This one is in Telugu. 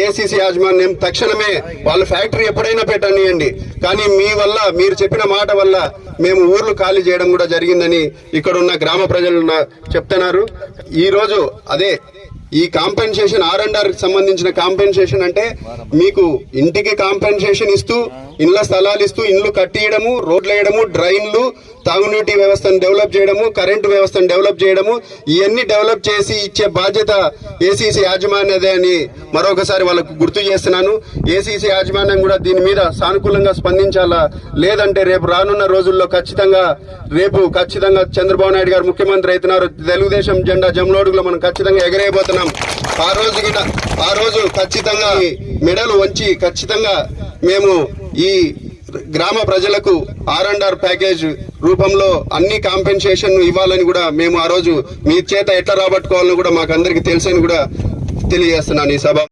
ఏసీసీ యాజమాన్యం తక్షణమే వాళ్ళ ఫ్యాక్టరీ ఎప్పుడైనా పెట్టనియండి, కానీ మీ వల్ల మీరు చెప్పిన మాట వల్ల మేము ఊర్లు ఖాళీ చేయడం కూడా జరిగిందని ఇక్కడ ఉన్న గ్రామ ప్రజలు చెప్తున్నారు. ఈ రోజు అదే ఈ కాంపెన్సేషన్ R&R కి సంబంధించిన కాంపెన్సేషన్ అంటే మీకు ఇంటికి కాంపెన్సేషన్ ఇస్తూ ఇళ్ల స్థలాలు ఇస్తూ ఇండ్లు కట్టియడము, రోడ్లు వేయడము, డ్రైన్లు, తాగునీటి వ్యవస్థను డెవలప్ చేయడము, కరెంటు వ్యవస్థను డెవలప్ చేయడము, ఇవన్నీ డెవలప్ చేసి ఇచ్చే బాధ్యత ఏసీసీ యాజమాన్యదే అని మరొకసారి వాళ్ళకు గుర్తు చేస్తున్నాను. ఏసీసీ యాజమాన్యం కూడా దీని మీద సానుకూలంగా స్పందించాలా, లేదంటే రేపు రానున్న రోజుల్లో ఖచ్చితంగా చంద్రబాబు నాయుడు గారు ముఖ్యమంత్రి అవుతున్నారు, తెలుగుదేశం జెండా జమ్లోడుగులో మనం ఖచ్చితంగా ఎగరేయబోతున్నాం. ఆ రోజు ఖచ్చితంగా మెడలు వంచి ఖచ్చితంగా మేము ఈ గ్రామ ప్రజలకు R&R ప్యాకేజ్ రూపంలో అన్ని కాంపెన్సేషన్ ఇవ్వాలని కూడా మేము ఆ రోజు మీ చేత ఎట్లా రాబట్టుకోవాలని కూడా మాకు అందరికి తెలుసని కూడా తెలియజేస్తున్నాను ఈ సభ.